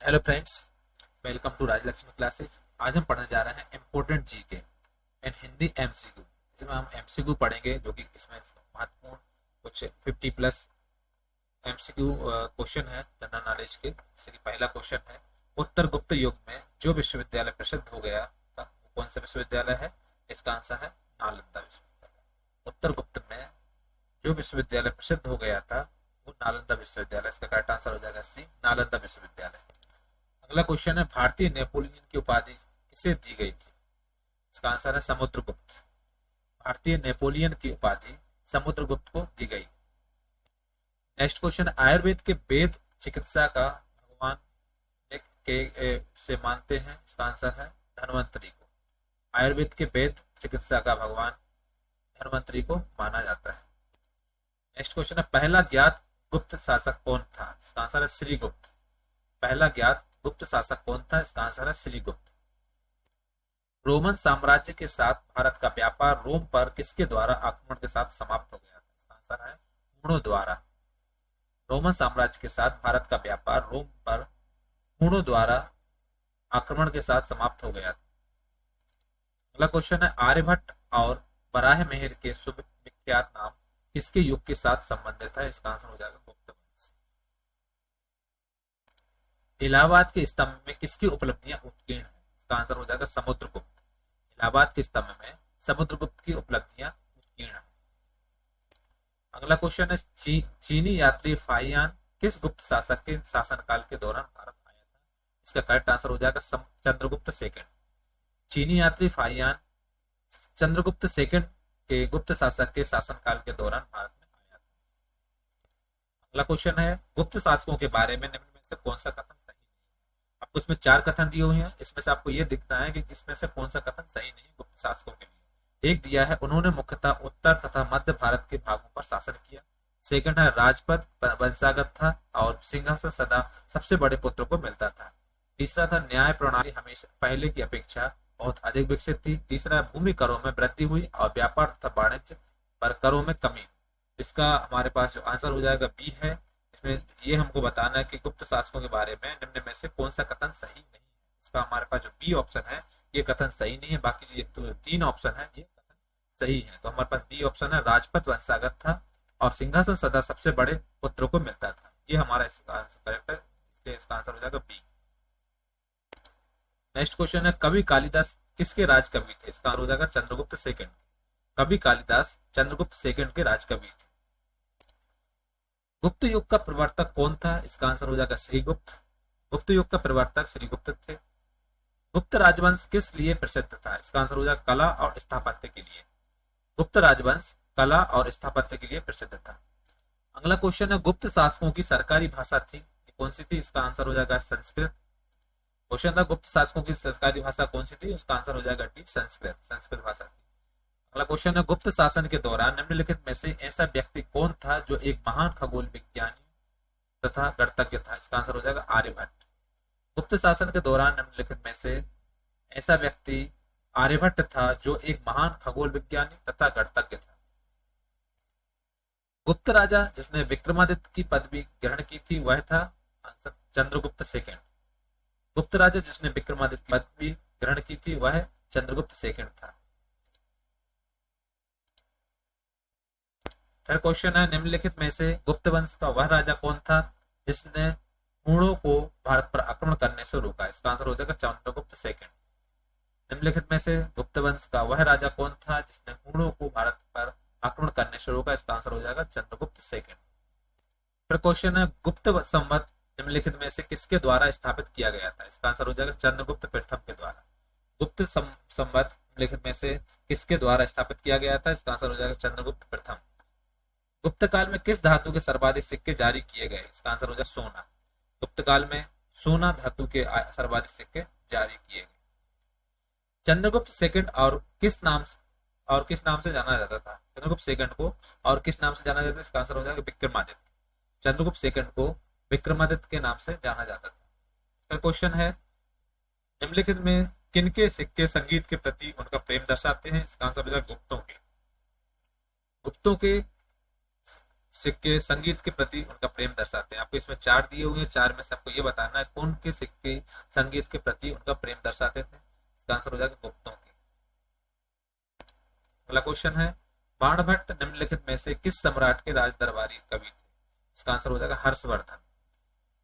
Hello friends, welcome to Rajlakshmi classes. आज हम पढ़ने जा रहे हैं important GK in Hindi MCQ. इसमें हम एमसीक्यू पढ़ेंगे जो कि इसमें महत्वपूर्ण कुछ 50 प्लस एमसीक्यू क्वेश्चन है जनरल नॉलेज के। जैसे कि पहला क्वेश्चन है, उत्तर गुप्त युग में जो विश्वविद्यालय प्रसिद्ध हो गया था वो कौन सा विश्वविद्यालय है? इसका आंसर है नालंदा विश्वविद्यालय। उत्तर गुप्त में जो विश्वविद्यालय प्रसिद्ध हो गया था वो नालंदा विश्वविद्यालय। इसका करेक्ट आंसर हो जाएगा सी, नालंदा विश्वविद्यालय। अगला क्वेश्चन है, भारतीय नेपोलियन की उपाधि किसे दी गई थी? इसका आंसर है समुद्रगुप्त। भारतीय नेपोलियन की उपाधि समुद्रगुप्त को दी गई। नेक्स्ट क्वेश्चन है, आयुर्वेद के वेद चिकित्सा का भगवान से मानते हैं। इसका आंसर है धन्वंतरी को। आयुर्वेद के वेद चिकित्सा का भगवान धन्वंतरी को माना जाता है। नेक्स्ट क्वेश्चन है, पहला ज्ञात गुप्त शासक कौन था? इसका आंसर है श्रीगुप्त। पहला ज्ञात गुप्त शासक कौन था? इसका आंसर है श्रीगुप्त। रोमन साम्राज्य के साथ भारत का व्यापार रोम पर किसके द्वारा आक्रमण के साथ समाप्त हो गया था? इसका आंसर है हुणों द्वारा। रोमन साम्राज्य के साथ भारत का व्यापार रोम पर हुणों द्वारा आक्रमण के साथ समाप्त हो गया था। अगला क्वेश्चन है, आर्यभट्ट और बराह मेहर के सुविख्यात नाम किसके युग के साथ संबंधित है? इसका आंसर हो जाएगा गुप्त वंश। इलाहाबाद के स्तंभ में किसकी उपलब्धियां उत्कीर्ण है? इसका आंसर हो जाएगा समुद्रगुप्त। इलाहाबाद के स्तंभ में समुद्रगुप्त की उपलब्धियां उत्कीर्ण है। अगला क्वेश्चन है, चीनी यात्री फाहियान किस गुप्त शासक के शासनकाल के दौरान भारत आया था? इसका करेक्ट आंसर हो जाएगा चंद्रगुप्त सेकंड। चीनी यात्री फाहियान चंद्रगुप्त सेकंड के गुप्त शासक के शासनकाल के दौरान भारत में आया था। अगला क्वेश्चन है, गुप्त शासकों के बारे में निम्न में से कौन सा कथन सही नहीं है? आपको इसमें 4 कथन दिए हुए हैं, इसमें से आपको यह दिखना है कि इसमें से कौन सा कथन सही नहीं है गुप्त शासकों के लिए। एक दिया है, उन्होंने मुख्यतः उत्तर तथा मध्य भारत के भागों पर शासन किया। सेकंड है, राजपद वंशागत था और सिंहासन सदा सबसे बड़े पुत्र को मिलता था। तीसरा था, न्याय प्रणाली हमेशा पहले की अपेक्षा बहुत अधिक विकसित थी। तीसरा, भूमि करों में वृद्धि हुई और व्यापार तथा वाणिज्य पर करों में कमी। इसका हमारे पास जो आंसर हो जाएगा बी है। इसमें ये हमको बताना है कि गुप्त शासकों के बारे में निम्न में से कौन सा कथन सही नहीं है। इसका हमारे पास जो बी ऑप्शन है ये कथन सही नहीं है, बाकी ये तो 3 ऑप्शन है ये कथन सही है। तो हमारे पास बी ऑप्शन है, राजपद वंशागत था और सिंहासन सदा सबसे बड़े पुत्रों को मिलता था। ये हमारा इसका आंसर करेक्ट है, इसलिए इसका आंसर हो जाएगा बी। नेक्स्ट क्वेश्चन है, कवि कालिदास किसके राज कवि थे? इसका आंसर हो जाएगा चंद्रगुप्त सेकंड। कवि कालिदास चंद्रगुप्त सेकंड के राज कवि थे। गुप्त युग का प्रवर्तक कौन था? इसका आंसर हो जाएगा श्रीगुप्त। गुप्त युग का प्रवर्तक श्रीगुप्त थे। गुप्त राजवंश किस लिए प्रसिद्ध था? इसका आंसर हो जाएगा कला और स्थापत्य के लिए। गुप्त राजवंश कला और स्थापत्य के लिए प्रसिद्ध था। अगला क्वेश्चन है, गुप्त शासकों की सरकारी भाषा थी कौन सी थी? इसका आंसर हो जाएगा संस्कृत। क्वेश्चन था, गुप्त शासकों की सरकारी भाषा कौन सी थी? उसका आंसर हो जाएगा डी, संस्कृत। संस्कृत भाषा थी। अगला क्वेश्चन है, गुप्त शासन के दौरान निम्नलिखित में से ऐसा व्यक्ति कौन था जो एक महान खगोल विज्ञानी तथा गणितज्ञ था? इसका आंसर हो जाएगा आर्यभट्ट। गुप्त शासन के दौरान निम्नलिखित में से ऐसा व्यक्ति आर्यभट्ट था जो एक महान खगोल विज्ञानी तथा गणितज्ञ था। गुप्त राजा जिसने विक्रमादित्य की पदवी ग्रहण की थी वह था आंसर चंद्रगुप्त सेकंड। गुप्त राजा जिसने विक्रमादित्य की पदवी ग्रहण की थी वह चंद्रगुप्त सेकंड था। थर्ड क्वेश्चन है, निम्नलिखित में से गुप्त वंश का वह राजा कौन था जिसने हुणों को भारत पर आक्रमण करने से रोका? इसका आंसर हो जाएगा चंद्रगुप्त सेकंड। निम्नलिखित में से गुप्त वंश का वह राजा कौन था जिसने हुणों को भारत पर आक्रमण करने से रोका? इसका आंसर हो जाएगा चंद्रगुप्त सेकंड। फिर क्वेश्चन है, गुप्त संवत निम्नलिखित में से किसके द्वारा स्थापित किया गया था? इसका आंसर हो जाएगा चंद्रगुप्त प्रथम के द्वारा। गुप्त संवत निम्नलिखित में से किसके द्वारा स्थापित किया गया था? इसका आंसर हो जाएगा चंद्रगुप्त प्रथम। गुप्त काल में किस धातु के सर्वाधिक सिक्के जारी किए गए? इसका आंसर हो जाएगा सोना। गुप्त काल में सोना धातु के सर्वाधिक सिक्के जारी किए गए। चंद्रगुप्त सेकंड और किस नाम से जाना जाता था? चंद्रगुप्त सेकंड को और किस नाम से जाना जाता है? इसका आंसर हो जाएगा विक्रमादित्य। चंद्रगुप्त सेकंड को विक्रमादित्य के नाम से जाना जाता था। फिर क्वेश्चन है, निम्नलिखित में किनके सिक्के संगीत के प्रति उनका प्रेम दर्शाते हैं? इसका आंसर हो जाएगा गुप्तों के। गुप्तों के सिक्के संगीत के प्रति उनका प्रेम दर्शाते हैं। आपको इसमें 4 दिए हुए हैं, 4 में से आपको ये बताना है कौन के सिक्के संगीत के प्रति उनका प्रेम दर्शाते थे। इसका आंसर हो जाएगा गुप्तों के। अगला क्वेश्चन है, बाणभट्ट निम्नलिखित में से किस सम्राट के राज दरबारी कवि थे? इसका आंसर हो जाएगा हर्षवर्धन।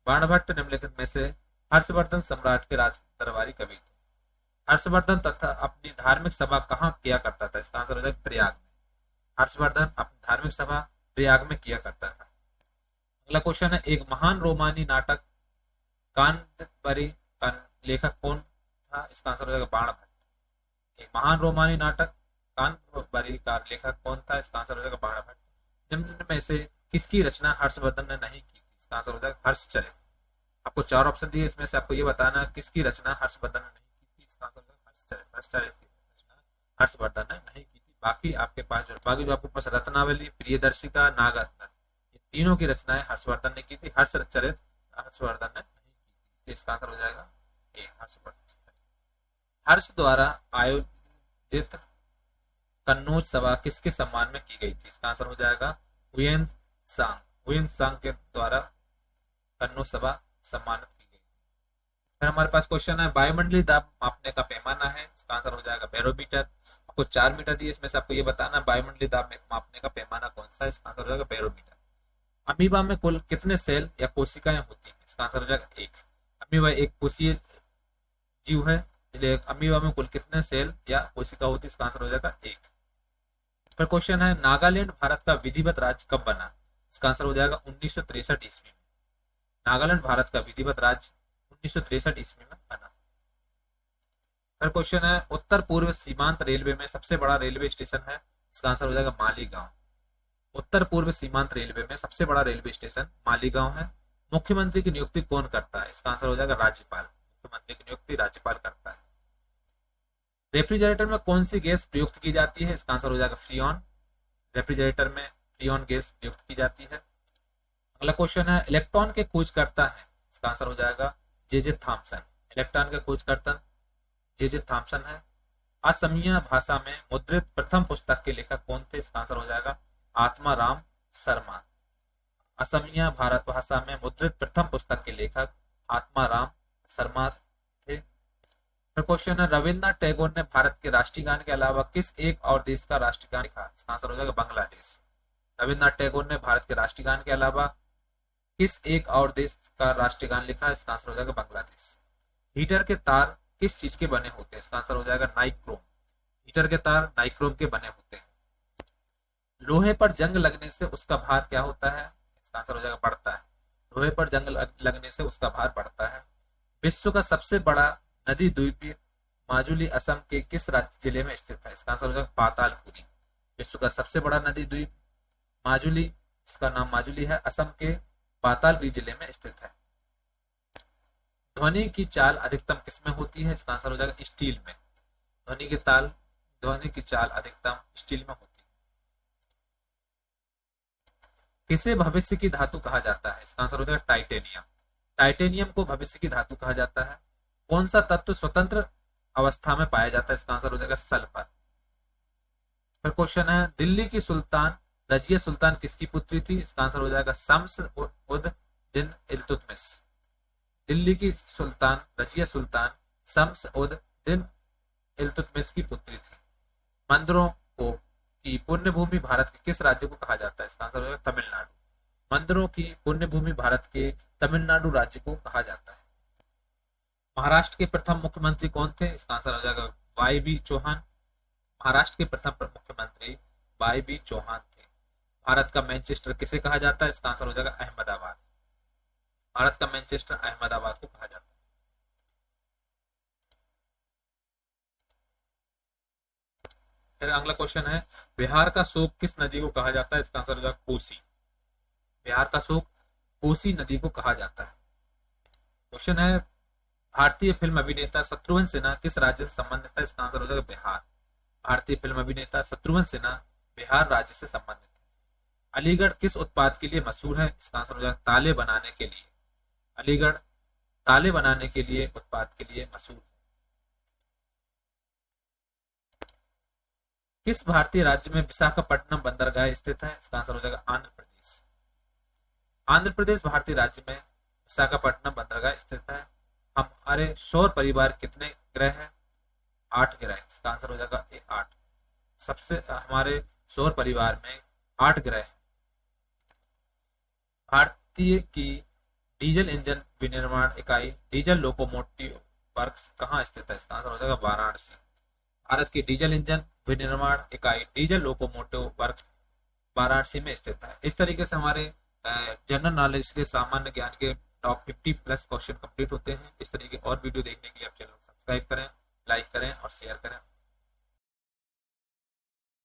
बाणभट्ट निम्नलिखित में से हर्षवर्धन सम्राट के राज दरबारी कवि थे। हर्षवर्धन तथा अपनी धार्मिक सभा कहाँ किया करता था? इसका आंसर हो जाएगा प्रयाग में। हर्षवर्धन अपनी धार्मिक सभा प्रयाग में किया करता था। अगला क्वेश्चन है, एक महान रोमानी नाटक कांतबरी का लेखक कौन था? इसका आंसर हो जाएगा बाणभट्ट। एक महान रोमानी नाटक कांतबरी का लेखक कौन था? इसका आंसर हो जाएगा बाणभट्ट। निम्न में से किसकी रचना हर्षवर्धन ने नहीं की थी? इसका आंसर हो जाएगा हर्षचरित। आपको 4 ऑप्शन दिए, इसमें से आपको ये बताना किसकी रचना हर्षवर्धन ने नहीं की थी। इसका आंसर हो जाएगा हर्षचरित। हर्षचरित की रचना हर्षवर्धन ने नहीं की थी। बाकी आपके पास बाकी जो आपके पास रत्नावली, प्रियदर्शिका, नागरत्न, ये तीनों की रचनाएं हर्षवर्धन ने की थी। हर्षचरित हर्षवर्धन ने नहीं की थी। इसका आंसर हो जाएगा ए हर्षवर्धन। हर्ष द्वारा आयोजित कन्नौज सभा किसके सम्मान में की गई थी? इसका आंसर हो जाएगा हुयेन सांग। हुयेन सांग के द्वारा कन्नौज सभा सम्मानित की गई थी। फिर हमारे पास क्वेश्चन है, वायुमंडलीय दाब मापने का पैमाना है। इसका आंसर हो जाएगा बैरोमीटर। आपको 4 मीटर दिए, इसमें से आपको ये बताना है वायुमंडलीय दाब मापने का पैमाना कौन सा है। इसका आंसर हो जाएगा बैरोमीटर। अमीबा में कुल कितने सेल या कोशिकाएं होती हैं? इसका आंसर हो जाएगा 1। अमीबा एक कोशीय जीव है, इसलिए अमीबा में कुल कितने सेल या कोशिका होती है? इसका आंसर हो जाएगा 1। फिर क्वेश्चन है, नागालैंड भारत का विधिवत राज्य कब बना? इसका आंसर हो जाएगा 1963 ईस्वी में। नागालैंड भारत का विधिवत राज्य 1963 ईस्वी में बना। फिर क्वेश्चन है, उत्तर पूर्व सीमांत रेलवे में सबसे बड़ा रेलवे स्टेशन है। इसका आंसर हो जाएगा मालीगांव। उत्तर पूर्व सीमांत रेलवे में सबसे बड़ा रेलवे स्टेशन मालीगांव है। मुख्यमंत्री की नियुक्ति कौन करता है? इसका आंसर हो जाएगा राज्यपाल। मुख्यमंत्री की नियुक्ति राज्यपाल करता है। रेफ्रिजरेटर में कौन सी गैस प्रयुक्त की जाती है? इसका आंसर हो जाएगा फ्रीऑन। रेफ्रिजरेटर में फ्रीऑन गैस प्रयुक्त की जाती है। अगला क्वेश्चन है, इलेक्ट्रॉन के खोजकर्ता है। इसका आंसर हो जाएगा जे थॉमसन। इलेक्ट्रॉन के खोजकर्ता जे थॉमसन है। असमिया भाषा में मुद्रित प्रथम पुस्तक के लेखक कौन थे? इसका आंसर हो जाएगा आत्मा राम शर्मा। असमिया भारत भाषा में मुद्रित प्रथम पुस्तक के लेखक आत्मा राम शर्मा थे। फिर क्वेश्चन है, रविन्द्रनाथ टैगोर ने भारत के राष्ट्रीय गान के अलावा किस एक और देश का राष्ट्रीय गान लिखा? इसका आंसर हो जाएगा बांग्लादेश। रविन्द्रनाथ टैगोर ने भारत के राष्ट्रीय गान के अलावा किस एक और देश का राष्ट्रीय गान लिखा? इसका आंसर हो जाएगा बांग्लादेश। हीटर के तार किस चीज के बने होते हैं? इसका आंसर हो जाएगा नाइक्रोम। हीटर के तार नाइक्रोम के बने होते हैं। लोहे पर जंग लगने से उसका भार क्या होता है? इसका आंसर हो जाएगा बढ़ता है। लोहे पर जंग लगने से उसका भार बढ़ता है। विश्व का सबसे बड़ा नदी द्वीप माजुली असम के किस राज्य जिले में स्थित है? इसका आंसर हो जाएगा पातालपुरी। विश्व का सबसे बड़ा नदी द्वीप माजुली, इसका नाम माजुली है, असम के पातालपुरी जिले में स्थित है। ध्वनि की चाल अधिकतम किसमें होती है? इसका आंसर हो जाएगा स्टील में। ध्वनि की चाल अधिकतम स्टील में होती है। किसे भविष्य की धातु कहा जाता है? इसका आंसर हो जाएगा टाइटेनियम। टाइटेनियम को भविष्य की धातु कहा जाता है। कौन सा तत्व स्वतंत्र अवस्था में पाया जाता है? इसका आंसर हो जाएगा सल्फर। फिर क्वेश्चन है, दिल्ली की सुल्तान रजिया सुल्तान किसकी पुत्री थी? इसका आंसर हो जाएगा शम्स उद दिन इल्तुतमिश। दिल्ली की सुल्तान रजिया सुल्तान शम्स उद दिन इल्तुतमिश की पुत्री थी। मंदिरों को की पुण्य भूमि भारत के किस राज्य को कहा जाता है? इसका आंसर हो जाएगा तमिलनाडु। मंदिरों की पुण्य भूमि भारत के तमिलनाडु राज्य को कहा जाता है। महाराष्ट्र के प्रथम मुख्यमंत्री कौन थे? इसका आंसर हो जाएगा वाई बी चौहान। महाराष्ट्र के प्रथम मुख्यमंत्री वाई बी चौहान थे। भारत का मैनचेस्टर किसे कहा जाता है? इसका आंसर हो जाएगा अहमदाबाद। भारत का मैनचेस्टर अहमदाबाद को कहा जाता है। फिर अगला क्वेश्चन है, बिहार का शोक किस नदी को कहा जाता है? इसका आंसर हो जाएगा कोसी। बिहार का शोक कोसी नदी को कहा जाता है। क्वेश्चन है, भारतीय फिल्म अभिनेता शत्रुघ्न सिन्हा किस राज्य से संबंधित है? इसका आंसर हो जाएगा बिहार। भारतीय फिल्म अभिनेता शत्रुघ्न सिन्हा बिहार राज्य से संबंधित है। अलीगढ़ किस उत्पाद के लिए मशहूर है? इसका आंसर हो जाएगा ताले बनाने के लिए। अलीगढ़ ताले बनाने के लिए उत्पाद के लिए मशहूर है। किस भारतीय राज्य में विशाखापट्टनम बंदरगाह स्थित है? इसका आंसर हो जाएगा आंध्र प्रदेश। आंध्र प्रदेश भारतीय राज्य में विशाखापट्टनम बंदरगाह स्थित है। हमारे सौर परिवार कितने ग्रह है? 8 ग्रह। इसका आंसर हो जाएगा 8। सबसे हमारे सौर परिवार में 8 ग्रह हैं। भारतीय की डीजल इंजन विनिर्माण इकाई डीजल लोकोमोटिव वर्क्स कहाँ स्थित है? इसका आंसर हो जाएगा वाराणसी। भारत की डीजल इंजन विनिर्माण इकाई डीजल लोकोमोटिव वर्क्स वाराणसी में स्थित है। इस तरीके से हमारे जनरल नॉलेज के सामान्य ज्ञान के टॉप 50 प्लस क्वेश्चन कंप्लीट होते हैं। इस तरीके और वीडियो देखने के लिए आप चैनल को सब्सक्राइब करें, लाइक करें और शेयर करें।